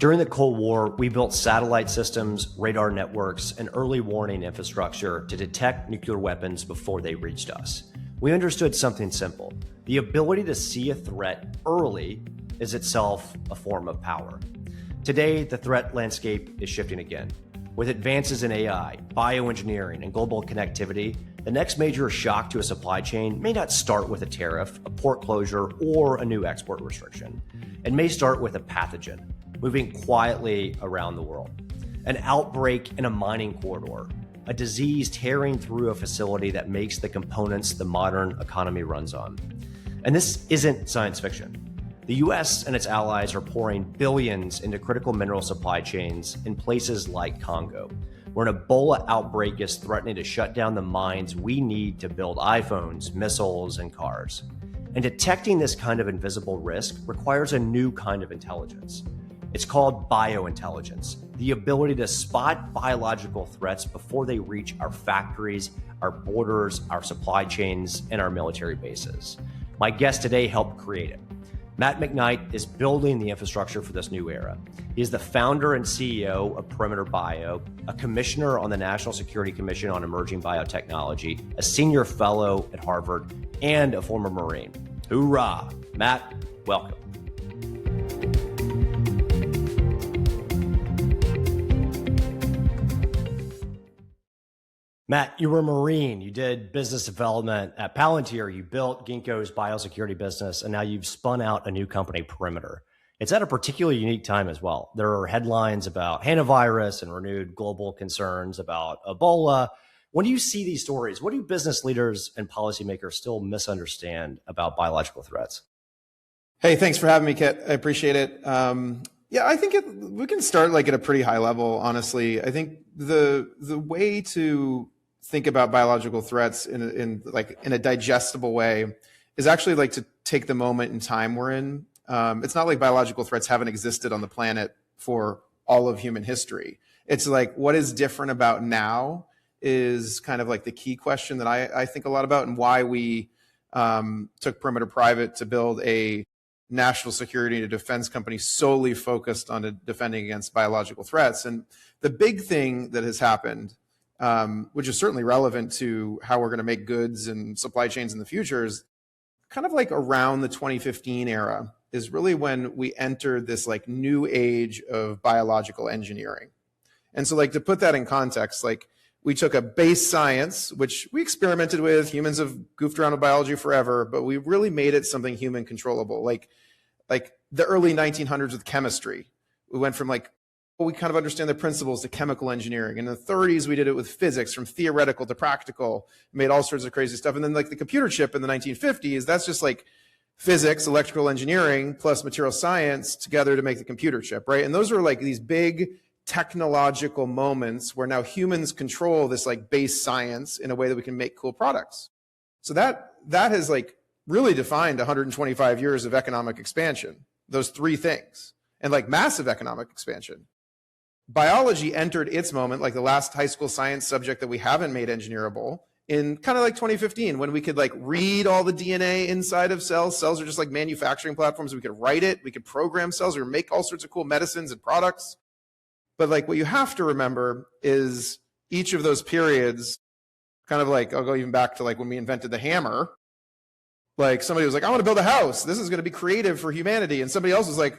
During the Cold War, we built satellite systems, radar networks, and early warning infrastructure to detect nuclear weapons before they reached us. We understood something simple. The ability to see a threat early is itself a form of power. Today, the threat landscape is shifting again. With advances in AI, bioengineering, and global connectivity, the next major shock to a supply chain may not start with a tariff, a port closure, or a new export restriction. It may start with a pathogen, moving quietly around the world. An outbreak in a mining corridor, a disease tearing through a facility that makes the components the modern economy runs on. And this isn't science fiction. The US and its allies are pouring billions into critical mineral supply chains in places like Congo, where an Ebola outbreak is threatening to shut down the mines we need to build iPhones, missiles, and cars. And detecting this kind of invisible risk requires a new kind of intelligence. It's called biointelligence, the ability to spot biological threats before they reach our factories, our borders, our supply chains, and our military bases. My guest today helped create it. Matt McKnight is building the infrastructure for this new era. He is the founder and CEO of Perimeter Bio, a commissioner on the National Security Commission on Emerging Biotechnology, a senior fellow at Harvard, and a former Marine. Hoorah! Matt, welcome. Matt, you were a Marine. You did business development at Palantir. You built Gingko's biosecurity business, and now you've spun out a new company, Perimeter. It's at a particularly unique time as well. There are headlines about hantavirus and renewed global concerns about Ebola. When you see these stories, what do business leaders and policymakers still misunderstand about biological threats? Hey, thanks for having me, Kit. I appreciate it. I think we can start like at a pretty high level, honestly. I think the way to think about biological threats in a digestible way is actually like to take the moment in time we're in. It's not like biological threats haven't existed on the planet for all of human history. It's like what is different about now is kind of like the key question that I think a lot about, and why we took Perimeter private to build a national security and defense company solely focused on defending against biological threats. And the big thing that has happened, which is certainly relevant to how we're going to make goods and supply chains in the future, is kind of like around the 2015 era is really when we entered this like new age of biological engineering. And so like to put that in context, like we took a base science, which we experimented with, humans have goofed around with biology forever, but we really made it something human controllable. Like the early 1900s with chemistry, we went from like, well, we kind of understand the principles to chemical engineering. In the 30s, we did it with physics, from theoretical to practical, made all sorts of crazy stuff. And then like the computer chip in the 1950s, that's just like physics, electrical engineering, plus material science together to make the computer chip, right? And those were like these big technological moments where now humans control this like base science in a way that we can make cool products. So that has like really defined 125 years of economic expansion, those three things, and like massive economic expansion. Biology entered its moment, like the last high school science subject that we haven't made engineerable, in kind of like 2015, when we could like read all the DNA inside of cells. Cells are just like manufacturing platforms. We could write it, we could program cells, we could make all sorts of cool medicines and products. But like what you have to remember is each of those periods, kind of like, I'll go even back to like when we invented the hammer. Like somebody was like, I want to build a house. This is going to be creative for humanity. And somebody else was like,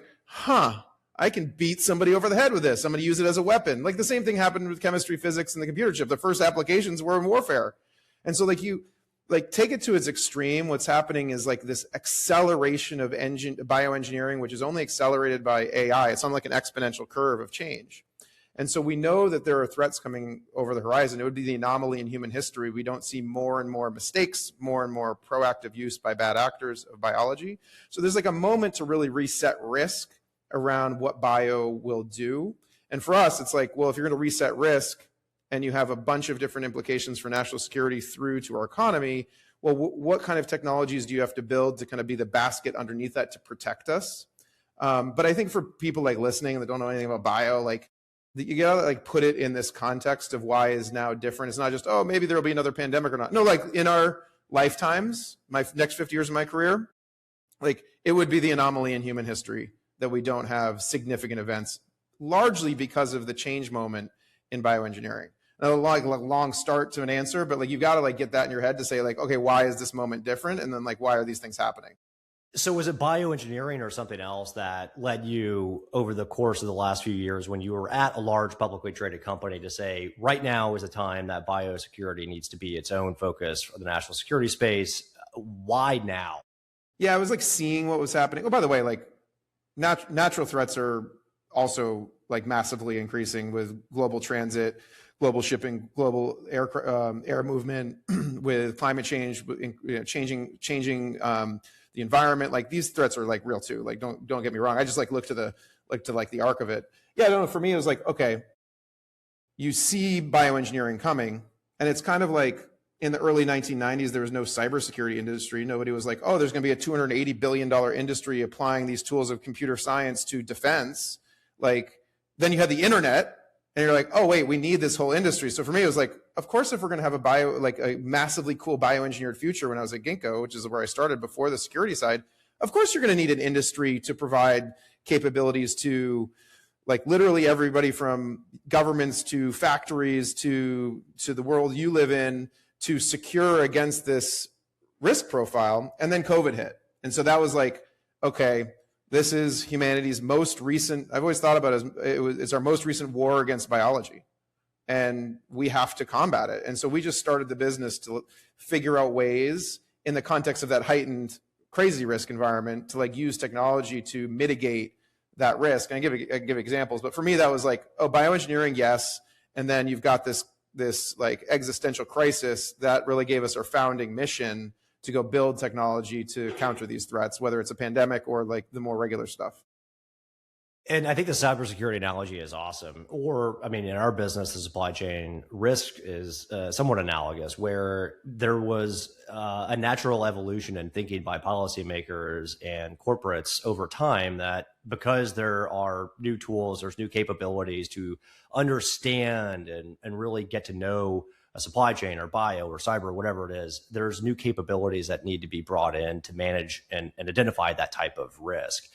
I can beat somebody over the head with this. I'm going to use it as a weapon. Like the same thing happened with chemistry, physics, and the computer chip. The first applications were in warfare. And so like you like take it to its extreme. What's happening is like this acceleration of bioengineering, which is only accelerated by AI. It's on like an exponential curve of change. And so we know that there are threats coming over the horizon. It would be the anomaly in human history. We don't see more and more mistakes, more and more proactive use by bad actors of biology. So there's like a moment to really reset risk around what bio will do. And for us, it's like, well, if you're going to reset risk and you have a bunch of different implications for national security through to our economy, well, what kind of technologies do you have to build to kind of be the basket underneath that to protect us? But I think for people like listening that don't know anything about bio, like you gotta like put it in this context of why is now different. It's not just, oh, maybe there'll be another pandemic or not. No, like in our lifetimes, my next 50 years of my career, like it would be the anomaly in human history that we don't have significant events largely because of the change moment in bioengineering. Like a long start to an answer, but like you've got to like get that in your head to say like, okay, why is this moment different? And then like, why are these things happening? So was it bioengineering or something else that led you over the course of the last few years when you were at a large publicly traded company to say, right now is a time that biosecurity needs to be its own focus for the national security space? Why now? Yeah, I was like seeing what was happening. Oh, by the way, like natural threats are also like massively increasing with global transit, global shipping, global air movement, with climate change, changing the environment. Like these threats are like real too. Like don't get me wrong. I just like look to the arc of it. Yeah, I don't know. For me, it was like, okay, you see bioengineering coming, and it's kind of like in the early 1990s, there was no cybersecurity industry. Nobody was like, oh, there's going to be a $280 billion industry applying these tools of computer science to defense. Like then you had the internet, and you're like, oh wait, we need this whole industry. So for me, it was like, of course, if we're going to have a massively cool bioengineered future, when I was at Gingko, which is where I started before the security side, of course you're going to need an industry to provide capabilities to like literally everybody from governments to factories to the world you live in to secure against this risk profile. And then COVID hit. And so that was like, okay, this is humanity's most recent, I've always thought about it as it's our most recent war against biology, and we have to combat it. And so we just started the business to figure out ways in the context of that heightened crazy risk environment to like use technology to mitigate that risk. And I give examples, but for me, that was like, oh, bioengineering, yes. And then you've got this like existential crisis that really gave us our founding mission to go build technology to counter these threats, whether it's a pandemic or like the more regular stuff. And I think the cybersecurity analogy is awesome. Or, I mean, in our business, the supply chain risk is somewhat analogous, where there was a natural evolution in thinking by policymakers and corporates over time that because there are new tools, there's new capabilities to understand and really get to know a supply chain or bio or cyber or whatever it is, there's new capabilities that need to be brought in to manage and identify that type of risk.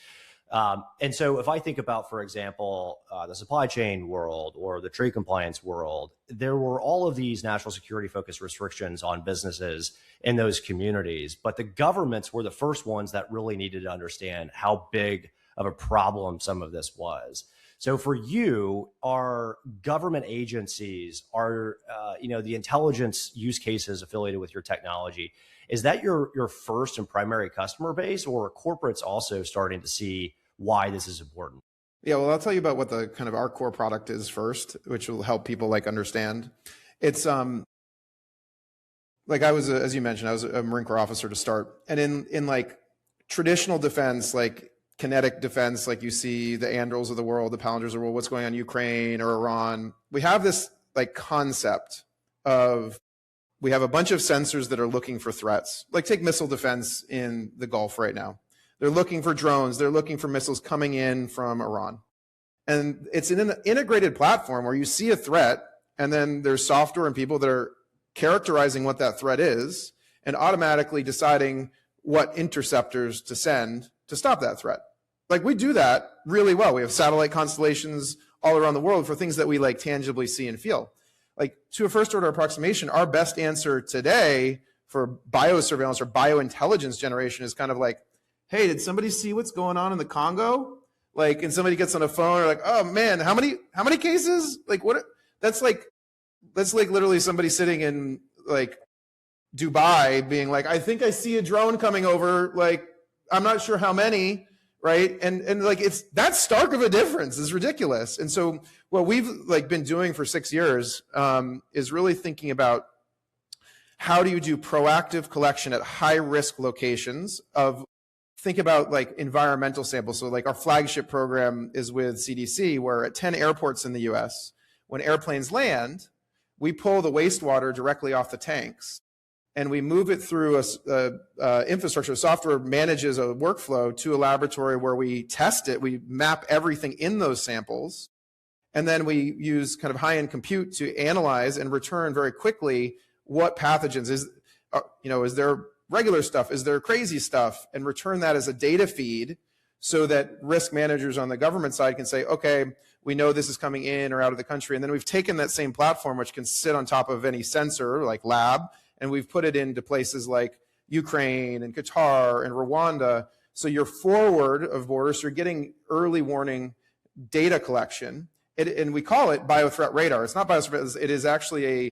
And so if I think about, for example, the supply chain world or the trade compliance world, there were all of these national security focused restrictions on businesses in those communities, but the governments were the first ones that really needed to understand how big of a problem some of this was. So for you, are government agencies, are the intelligence use cases affiliated with your technology, is that your first and primary customer base, or are corporates also starting to see why this is important? Yeah, well, I'll tell you about what the kind of our core product is first, which will help people like understand. It's like I was, as you mentioned, I was a Marine Corps officer to start, and in like traditional defense, like kinetic defense, like you see the Andurils of the world, the Palingers of the world, what's going on in Ukraine or Iran, we have this like concept of we have a bunch of sensors that are looking for threats. Like take missile defense in the Gulf right now. They're looking for drones. They're looking for missiles coming in from Iran. And it's an integrated platform where you see a threat, and then there's software and people that are characterizing what that threat is and automatically deciding what interceptors to send to stop that threat. Like we do that really well. We have satellite constellations all around the world for things that we like tangibly see and feel. Like to a first order approximation, our best answer today for biosurveillance or biointelligence generation is kind of like, hey, did somebody see what's going on in the Congo? Like, and somebody gets on a phone or like, oh man, how many cases? Like what? That's like literally somebody sitting in like Dubai being like, I think I see a drone coming over. Like, I'm not sure how many, right? And like it's that stark of a difference. It's ridiculous. And so what we've like been doing for 6 years is really thinking about how do you do proactive collection at high risk locations of, think about like environmental samples. So like our flagship program is with CDC, where at 10 airports in the US, when airplanes land, we pull the wastewater directly off the tanks and we move it through a infrastructure. Software manages a workflow to a laboratory where we test it. We map everything in those samples. And then we use kind of high-end compute to analyze and return very quickly what pathogens is there regular stuff, is there crazy stuff, and return that as a data feed so that risk managers on the government side can say, okay, we know this is coming in or out of the country. And then we've taken that same platform, which can sit on top of any sensor like lab, and we've put it into places like Ukraine and Qatar and Rwanda. So you're forward of borders, so you're getting early warning data collection. And we call it biothreat radar. It's not biothreat, it is actually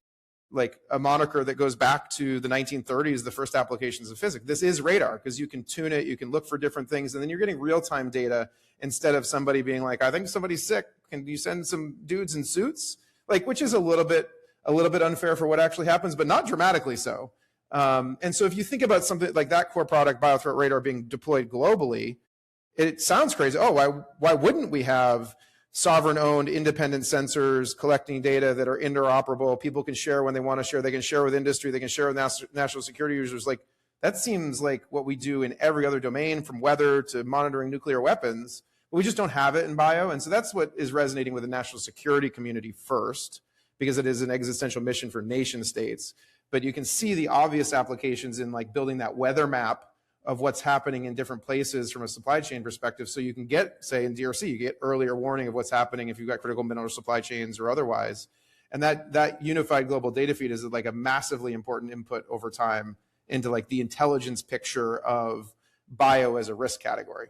a moniker that goes back to the 1930s, the first applications of physics. This is radar because you can tune it, you can look for different things, and then you're getting real-time data instead of somebody being like, I think somebody's sick. Can you send some dudes in suits? Which is a little bit unfair for what actually happens, but not dramatically so. And so if you think about something like that core product, biothreat radar, being deployed globally, it sounds crazy. Oh, why wouldn't we have sovereign-owned independent sensors collecting data that are interoperable? People can share when they want to share. They can share with industry. They can share with national security users. That seems like what we do in every other domain, from weather to monitoring nuclear weapons. But we just don't have it in bio. And so that's what is resonating with the national security community first, because it is an existential mission for nation states. But you can see the obvious applications in building that weather map of what's happening in different places from a supply chain perspective. So you can get, say in DRC, you get earlier warning of what's happening if you've got critical mineral supply chains or otherwise. And that unified global data feed is a massively important input over time into the intelligence picture of bio as a risk category.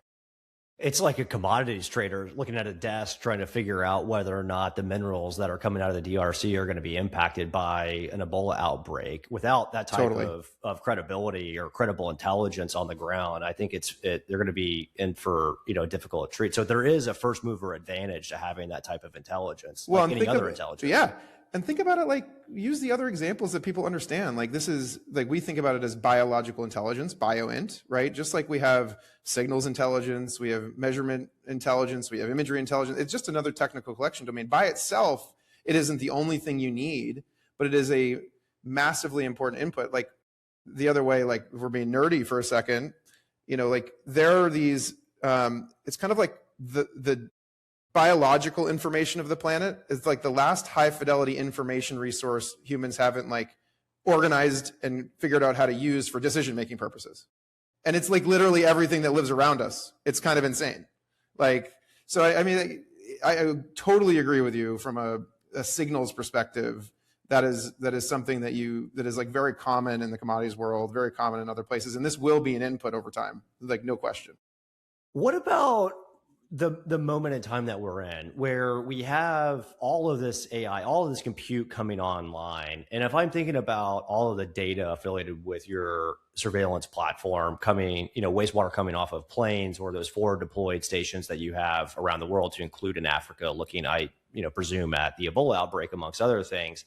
It's like a commodities trader looking at a desk trying to figure out whether or not the minerals that are coming out of the DRC are going to be impacted by an Ebola outbreak. Without that type of credibility or credible intelligence on the ground, I think they're going to be in for a difficult treat. So there is a first mover advantage to having that type of intelligence, well, like any other intelligence. Yeah. And think about it, use the other examples that people understand. This is, we think about it as biological intelligence, bioint, right? Just like we have signals intelligence, we have measurement intelligence, we have imagery intelligence. It's just another technical collection domain. By itself, it isn't the only thing you need, but it is a massively important input. The other way, if we're being nerdy for a second, there are these, it's kind of like the biological information of the planet is the last high fidelity information resource humans haven't organized and figured out how to use for decision making purposes. And it's literally everything that lives around us. It's kind of insane. So I totally agree with you from a signals perspective. That is something that is very common in the commodities world, very common in other places, and this will be an input over time, no question. What about the moment in time that we're in, where we have all of this AI, all of this compute coming online? And if I'm thinking about all of the data affiliated with your surveillance platform coming, wastewater coming off of planes or those forward deployed stations that you have around the world, to include in Africa, looking, I presume, at the Ebola outbreak, amongst other things.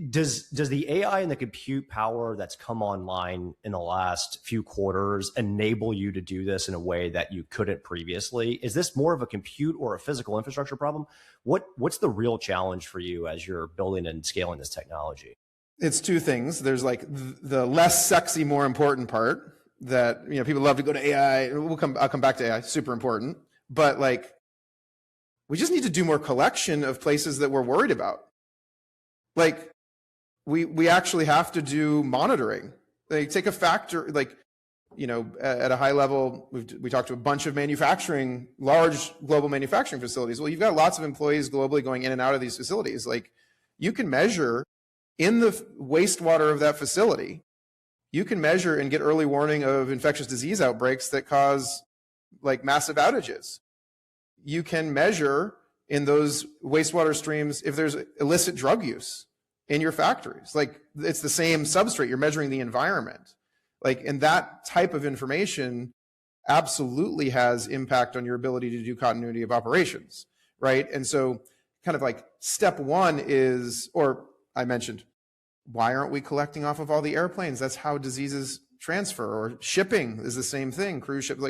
Does the AI and the compute power that's come online in the last few quarters enable you to do this in a way that you couldn't previously? Is this more of a compute or a physical infrastructure problem? What's the real challenge for you as you're building and scaling this technology? It's two things. There's the less sexy, more important part that people love to go to AI. I'll come back to AI. Super important, but we just need to do more collection of places that we're worried about. We actually have to do monitoring. Take a factor, at a high level, we talked to a bunch of large global manufacturing facilities. Well, you've got lots of employees globally going in and out of these facilities. You can measure in the wastewater of that facility, you can measure and get early warning of infectious disease outbreaks that cause massive outages. You can measure in those wastewater streams if there's illicit drug use in your factories. It's the same substrate. You're measuring the environment. And that type of information absolutely has impact on your ability to do continuity of operations, right? And so kind of step one is, or I mentioned, why aren't we collecting off of all the airplanes? That's how diseases transfer. Or shipping is the same thing, cruise ships.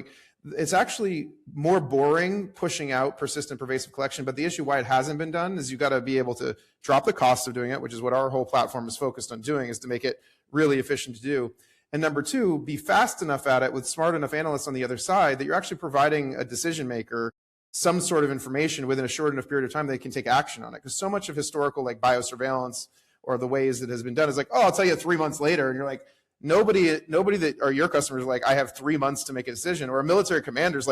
It's actually more boring pushing out persistent pervasive collection, but the issue why it hasn't been done is you've got to be able to drop the cost of doing it, which is what our whole platform is focused on doing, is to make it really efficient to do. And number two, be fast enough at it with smart enough analysts on the other side that you're actually providing a decision maker some sort of information within a short enough period of time they can take action on it. Because so much of historical biosurveillance or the ways it has been done is I'll tell you 3 months later, and you're nobody that are your customers I have 3 months to make a decision. Or a military commander's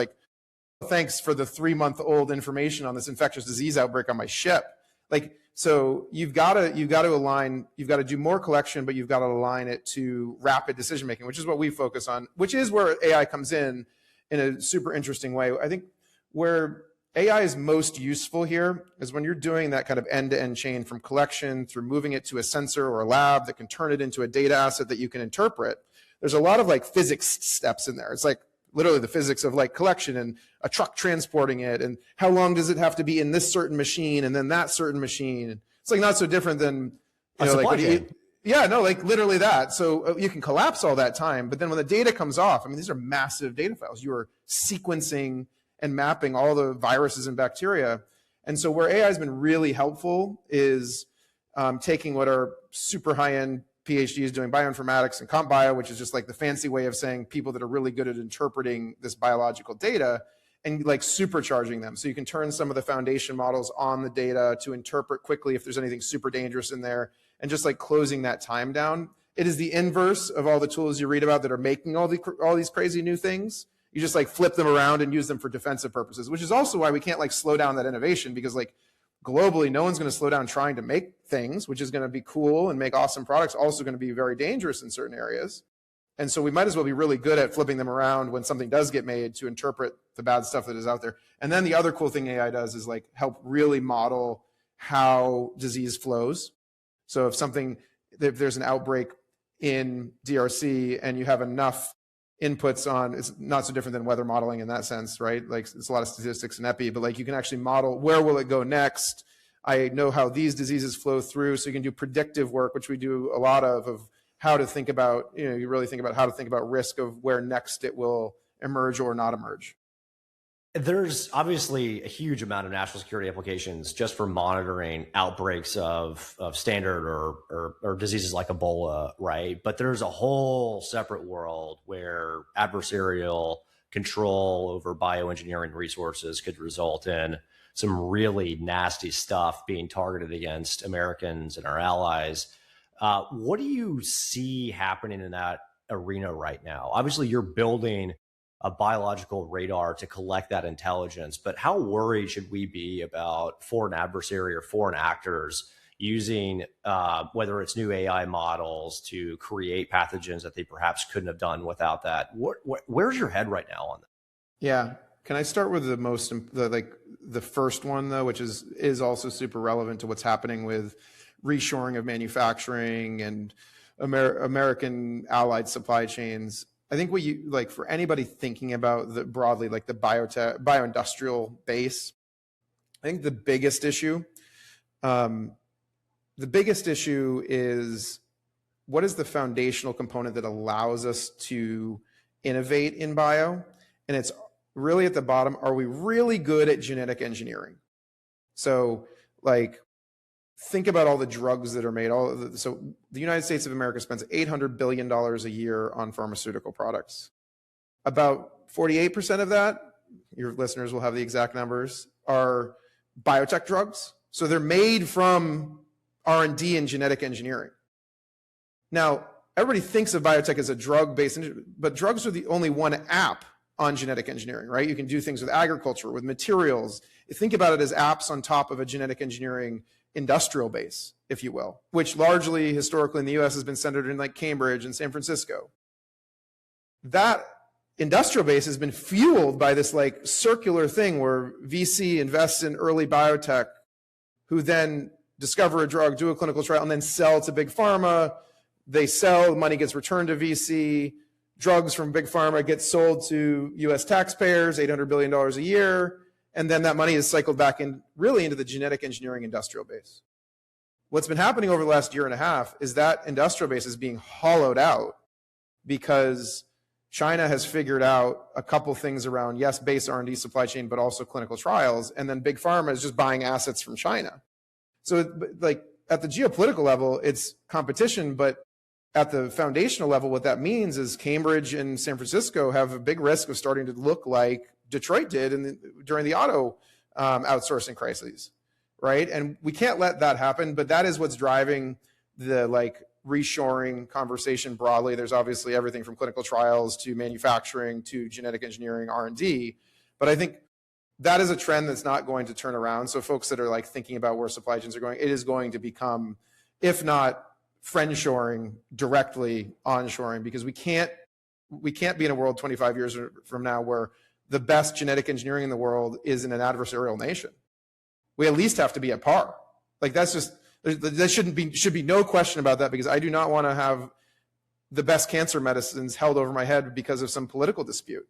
thanks for the 3-month-old information on this infectious disease outbreak on my ship. Like, so you've got to align, you've got to do more collection, but you've got to align it to rapid decision making, which is what we focus on, which is where AI comes in a super interesting way. I think where AI is most useful here is when you're doing that kind of end-to-end chain from collection through moving it to a sensor or a lab that can turn it into a data asset that you can interpret. There's a lot of like physics steps in there. It's like literally the physics of like collection and a truck transporting it, and how long does it have to be in this certain machine and then that certain machine. It's like not so different than, you know, like yeah, no, like literally that. So you can collapse all that time, but then when the data comes off, I mean, these are massive data files. You are sequencing and mapping all the viruses and bacteria. And so where AI has been really helpful is taking what are super high-end PhDs doing bioinformatics and comp bio, which is just like the fancy way of saying people that are really good at interpreting this biological data, and like supercharging them. So you can turn some of the foundation models on the data to interpret quickly if there's anything super dangerous in there, and just like closing that time down. It is the inverse of all the tools you read about that are making all these crazy new things. You just like flip them around and use them for defensive purposes, which is also why we can't like slow down that innovation, because like globally, no one's going to slow down trying to make things, which is going to be cool and make awesome products, also going to be very dangerous in certain areas. And so we might as well be really good at flipping them around when something does get made to interpret the bad stuff that is out there. And then the other cool thing AI does is like help really model how disease flows. So if there's an outbreak in DRC and you have enough inputs on, it's not so different than weather modeling in that sense, right? Like it's a lot of statistics and epi, but like you can actually model where will it go next. I know how these diseases flow through, so you can do predictive work, which we do a lot of how to think about, you know, you really think about how to think about risk of where next it will emerge or not emerge. There's obviously a huge amount of national security applications just for monitoring outbreaks of standard or diseases like Ebola, right? But there's a whole separate world where adversarial control over bioengineering resources could result in some really nasty stuff being targeted against Americans and our allies. What do you see happening in that arena right now? Obviously, you're building a biological radar to collect that intelligence, but how worried should we be about foreign adversary or foreign actors using whether it's new AI models to create pathogens that they perhaps couldn't have done without that? Where's your head right now on that? Yeah, can I start with the first one though, which is also super relevant to what's happening with reshoring of manufacturing and American allied supply chains. I think what you like for anybody thinking about the broadly like the biotech, bioindustrial base, I think the biggest issue is what is the foundational component that allows us to innovate in bio? And it's really at the bottom, are we really good at genetic engineering? So like, think about all the drugs that are made. So the United States of America spends $800 billion a year on pharmaceutical products. About 48% of that, your listeners will have the exact numbers, are biotech drugs. So they're made from R&D and genetic engineering. Now, everybody thinks of biotech as a drug-based, but drugs are the only one app on genetic engineering, right? You can do things with agriculture, with materials. Think about it as apps on top of a genetic engineering industrial base, if you will, which largely historically in the US has been centered in like Cambridge and San Francisco. That industrial base has been fueled by this like circular thing where VC invests in early biotech, who then discover a drug, do a clinical trial, and then sell to big pharma. They sell, money gets returned to VC. Drugs from big pharma get sold to US taxpayers, $800 billion a year. And then that money is cycled back in really into the genetic engineering industrial base. What's been happening over the last year and a half is that industrial base is being hollowed out because China has figured out a couple things around, yes, base R&D supply chain, but also clinical trials. And then big pharma is just buying assets from China. So like at the geopolitical level, it's competition, but at the foundational level, what that means is Cambridge and San Francisco have a big risk of starting to look like Detroit did during the auto outsourcing crises, right? And we can't let that happen, but that is what's driving the like reshoring conversation broadly. There's obviously everything from clinical trials to manufacturing to genetic engineering, R&D. But I think that is a trend that's not going to turn around. So folks that are like thinking about where supply chains are going, it is going to become, if not friendshoring, directly onshoring, because we can't be in a world 25 years from now where the best genetic engineering in the world is in an adversarial nation. We at least have to be at par. Like that's just, there should be no question about that, because I do not want to have the best cancer medicines held over my head because of some political dispute.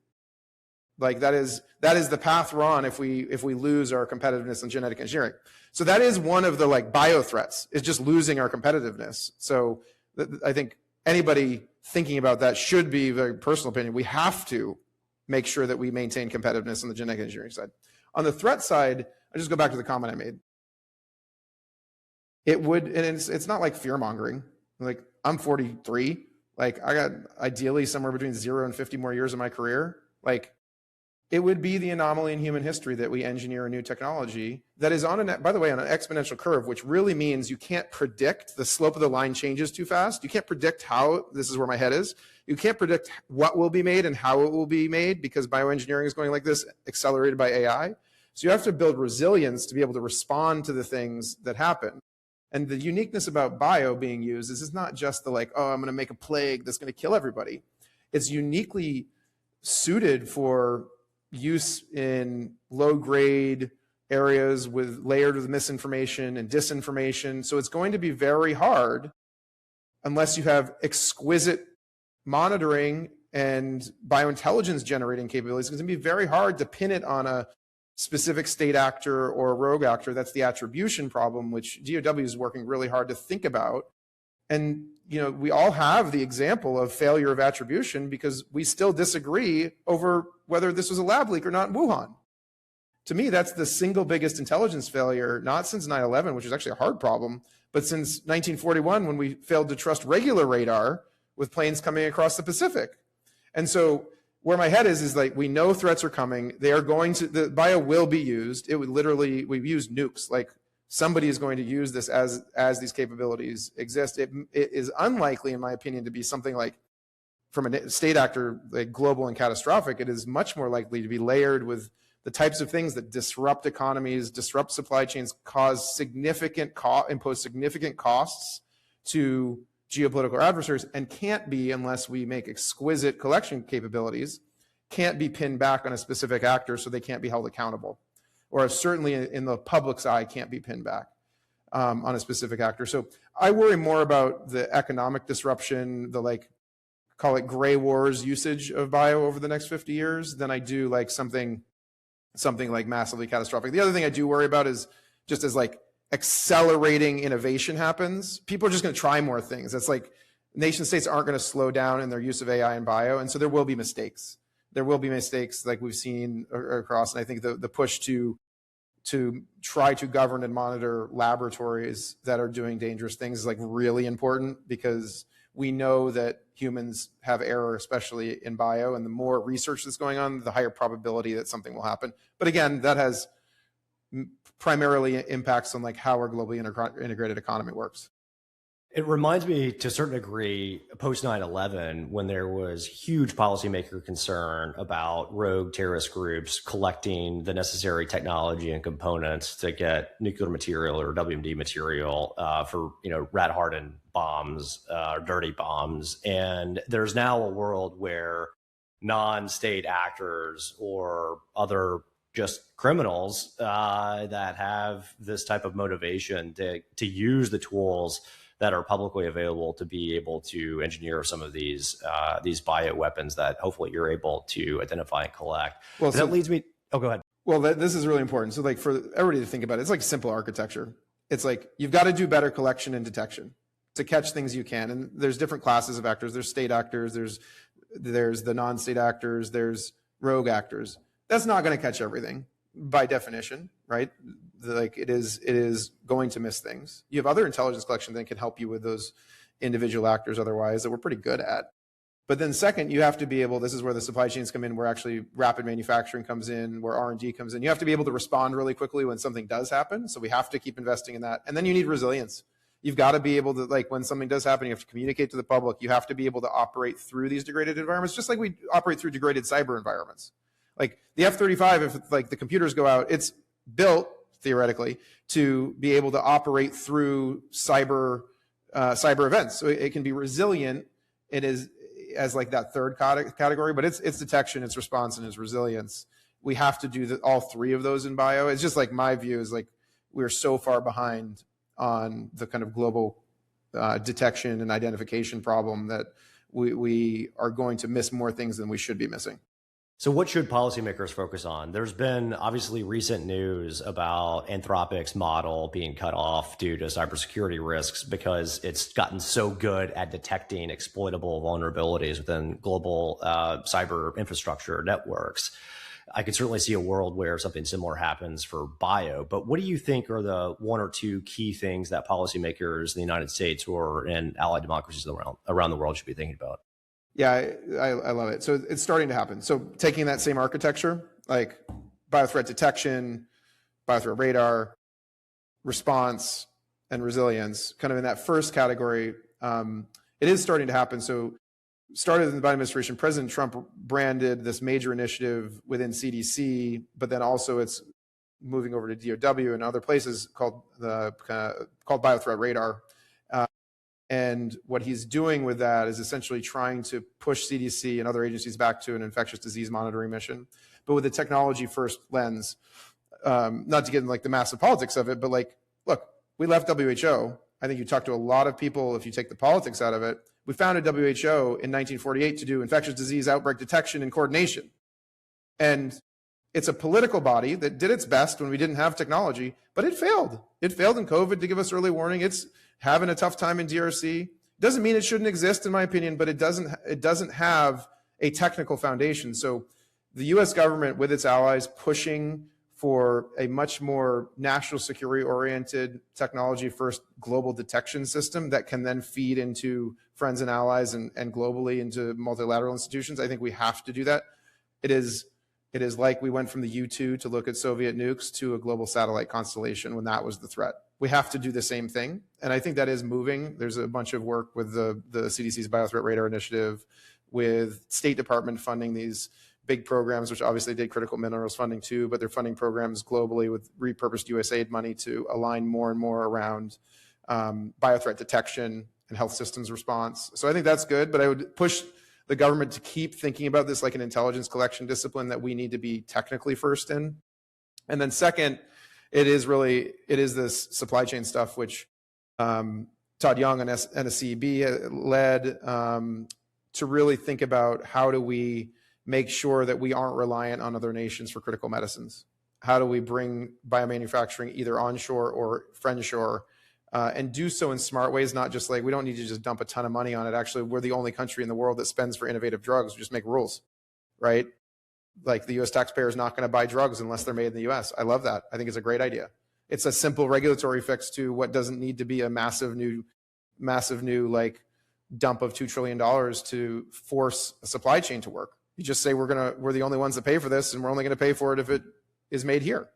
Like that is the path we're on if we lose our competitiveness in genetic engineering. So that is one of the like bio threats, is just losing our competitiveness. So I think anybody thinking about that should be, very personal opinion, we have to make sure that we maintain competitiveness on the genetic engineering side. On the threat side, I just go back to the comment I made. It would, and it's not like fear mongering. Like I'm 43, like I got ideally somewhere between 0 and 50 more years of my career. Like it would be the anomaly in human history that we engineer a new technology that is on by the way, on an exponential curve, which really means you can't predict, the slope of the line changes too fast. You can't predict how, this is where my head is. You can't predict what will be made and how it will be made, because bioengineering is going like this, accelerated by AI. So you have to build resilience to be able to respond to the things that happen. And the uniqueness about bio being used is it's not just the like, oh, I'm going to make a plague that's going to kill everybody. It's uniquely suited for use in low-grade areas with layered with misinformation and disinformation. So it's going to be very hard, unless you have exquisite monitoring and biointelligence generating capabilities. It's going to be very hard to pin it on a specific state actor or a rogue actor. That's the attribution problem, which DOW is working really hard to think about. And we all have the example of failure of attribution because we still disagree over whether this was a lab leak or not in Wuhan. To me, that's the single biggest intelligence failure, not since 9/11, which is actually a hard problem, but since 1941, when we failed to trust regular radar with planes coming across the Pacific. And so where my head is like, we know threats are coming. They are going to, the bio will be used. It would literally, we've used nukes. Like somebody is going to use this as these capabilities exist. It is unlikely, in my opinion, to be something like, from a state actor, like global and catastrophic. It is much more likely to be layered with the types of things that disrupt economies, disrupt supply chains, impose significant costs to geopolitical adversaries, and can't be, unless we make exquisite collection capabilities, can't be pinned back on a specific actor, so they can't be held accountable, or certainly in the public's eye can't be pinned back on a specific actor. So I worry more about the economic disruption, the like, call it gray wars usage of bio over the next 50 years than I do like something like massively catastrophic. The other thing I do worry about is just as like accelerating innovation happens, people are just going to try more things. It's like nation states aren't going to slow down in their use of AI and bio. And so there will be mistakes. There will be mistakes like we've seen across. And I think the push to try to govern and monitor laboratories that are doing dangerous things is like really important, because we know that humans have error, especially in bio, and the more research that's going on, the higher probability that something will happen. But again, that has primarily impacts on like how our globally integrated economy works. It reminds me to a certain degree, post 9/11, when there was huge policymaker concern about rogue terrorist groups collecting the necessary technology and components to get nuclear material or WMD material for rat-hardened bombs, dirty bombs. And there's now a world where non-state actors or other just criminals that have this type of motivation to use the tools that are publicly available to be able to engineer some of these bioweapons that hopefully you're able to identify and collect. Well, so that leads me. Oh, go ahead. Well, this is really important. So like for everybody to think about it, it's like simple architecture. It's like you've got to do better collection and detection to catch things you can. And there's different classes of actors. There's state actors. There's the non-state actors. There's rogue actors. That's not going to catch everything by definition, right? Like it is going to miss things. You have other intelligence collection that can help you with those individual actors otherwise that we're pretty good at. But then second, you have to be able, this is where the supply chains come in, where actually rapid manufacturing comes in, where R&D comes in. You have to be able to respond really quickly when something does happen. So we have to keep investing in that. And then you need resilience. You've got to be able to, like when something does happen, you have to communicate to the public. You have to be able to operate through these degraded environments, just like we operate through degraded cyber environments. Like the F-35, if like the computers go out, it's built theoretically to be able to operate through cyber events. So it can be resilient. It is as like that third category, but it's detection, its response, and its resilience. We have to do all three of those in bio. It's just like my view is like we're so far behind on the kind of global detection and identification problem that we are going to miss more things than we should be missing. So what should policymakers focus on? There's been obviously recent news about Anthropic's model being cut off due to cybersecurity risks because it's gotten so good at detecting exploitable vulnerabilities within global cyber infrastructure networks. I could certainly see a world where something similar happens for bio, but what do you think are the one or two key things that policymakers in the United States or in allied democracies around the world should be thinking about? Yeah, I love it. So it's starting to happen. So taking that same architecture, like biothreat detection, biothreat radar, response, and resilience, kind of in that first category, it is starting to happen. So started in the Biden administration, President Trump branded this major initiative within CDC, but then also it's moving over to DOW and other places called biothreat radar. And what he's doing with that is essentially trying to push CDC and other agencies back to an infectious disease monitoring mission, but with a technology first lens. Not to get in like the massive politics of it, but like, look, we left WHO. I think you talk to a lot of people, if you take the politics out of it, we founded WHO in 1948 to do infectious disease outbreak detection and coordination. And it's a political body that did its best when we didn't have technology, but it failed. It failed in COVID to give us early warning. It's having a tough time in DRC. Doesn't mean it shouldn't exist, in my opinion, but it doesn't have a technical foundation. So the US government with its allies pushing for a much more national security oriented technology first global detection system that can then feed into friends and allies and globally into multilateral institutions. I think we have to do that. It is like we went from the U-2 to look at Soviet nukes to a global satellite constellation when that was the threat. We have to do the same thing. And I think that is moving. There's a bunch of work with the CDC's Biothreat Radar Initiative, with State Department funding these big programs, which obviously did critical minerals funding too, but they're funding programs globally with repurposed USAID money to align more and more around biothreat detection and health systems response. So I think that's good, but I would push the government to keep thinking about this like an intelligence collection discipline that we need to be technically first in. And then second, it is this supply chain stuff, which Todd Young and NSCEB led to really think about how do we make sure that we aren't reliant on other nations for critical medicines. How do we bring biomanufacturing either onshore or friendshore and do so in smart ways, not just like, we don't need to just dump a ton of money on it. Actually, we're the only country in the world that spends for innovative drugs. We just make rules, right? Like the US taxpayer is not going to buy drugs unless they're made in the US. I love that. I think it's a great idea. It's a simple regulatory fix to what doesn't need to be a massive new like dump of $2 trillion to force a supply chain to work. You just say we're the only ones that pay for this, and we're only going to pay for it if it is made here.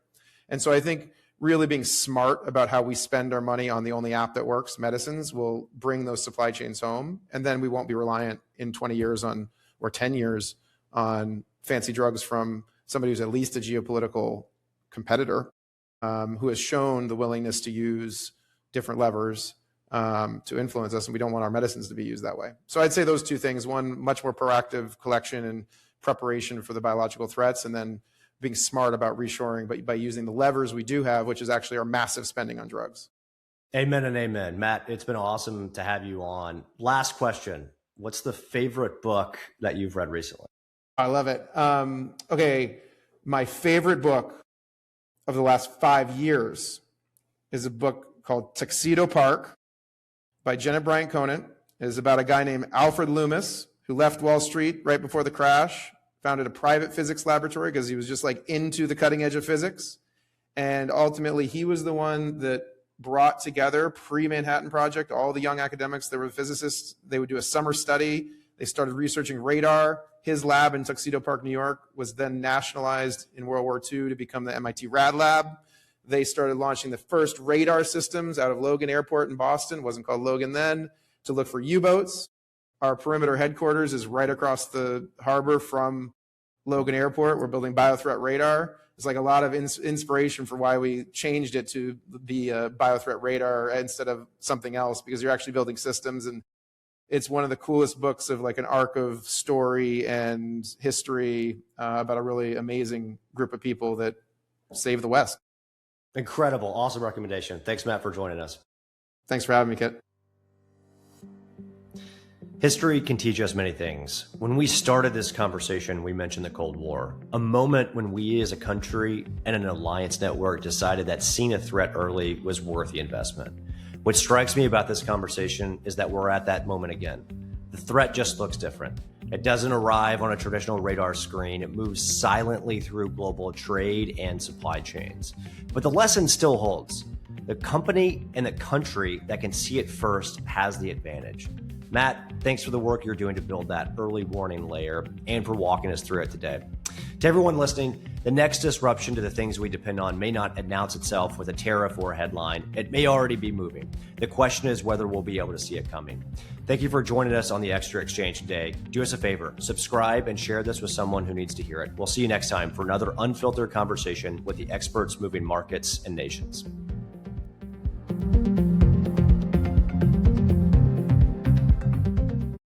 And so I think really being smart about how we spend our money on the only app that works, medicines, will bring those supply chains home. And then we won't be reliant in 20 years or 10 years on fancy drugs from somebody who's at least a geopolitical competitor, who has shown the willingness to use different levers to influence us, and we don't want our medicines to be used that way. So I'd say those two things: one, much more proactive collection and preparation for the biological threats, and then being smart about reshoring, but by using the levers we do have, which is actually our massive spending on drugs. Amen and amen. Matt, it's been awesome to have you on. Last question. What's the favorite book that you've read recently? I love it. Okay, my favorite book of the last 5 years is a book called Tuxedo Park by Janet Bryant Conant. It is about a guy named Alfred Loomis who left Wall Street right before the crash, founded a private physics laboratory because he was just like into the cutting edge of physics. And ultimately, he was the one that brought together pre-Manhattan Project, all the young academics that were physicists. They would do a summer study. They started researching radar. His lab in Tuxedo Park, New York, was then nationalized in World War II to become the MIT Rad Lab. They started launching the first radar systems out of Logan Airport in Boston, wasn't called Logan then, to look for U-boats. Our perimeter headquarters is right across the harbor from Logan Airport. We're building biothreat radar. It's like a lot of inspiration for why we changed it to be a biothreat radar instead of something else, because you're actually building systems. And it's one of the coolest books of like an arc of story and history about a really amazing group of people that saved the West. Incredible. Awesome recommendation. Thanks, Matt, for joining us. Thanks for having me, Kit. History can teach us many things. When we started this conversation, we mentioned the Cold War, a moment when we as a country and an alliance network decided that seeing a threat early was worth the investment. What strikes me about this conversation is that we're at that moment again. The threat just looks different. It doesn't arrive on a traditional radar screen. It moves silently through global trade and supply chains. But the lesson still holds. The company and the country that can see it first has the advantage. Matt, thanks for the work you're doing to build that early warning layer and for walking us through it today. To everyone listening, the next disruption to the things we depend on may not announce itself with a tariff or a headline. It may already be moving. The question is whether we'll be able to see it coming. Thank you for joining us on the Exiger Exchange today. Do us a favor, subscribe and share this with someone who needs to hear it. We'll see you next time for another unfiltered conversation with the experts moving markets and nations.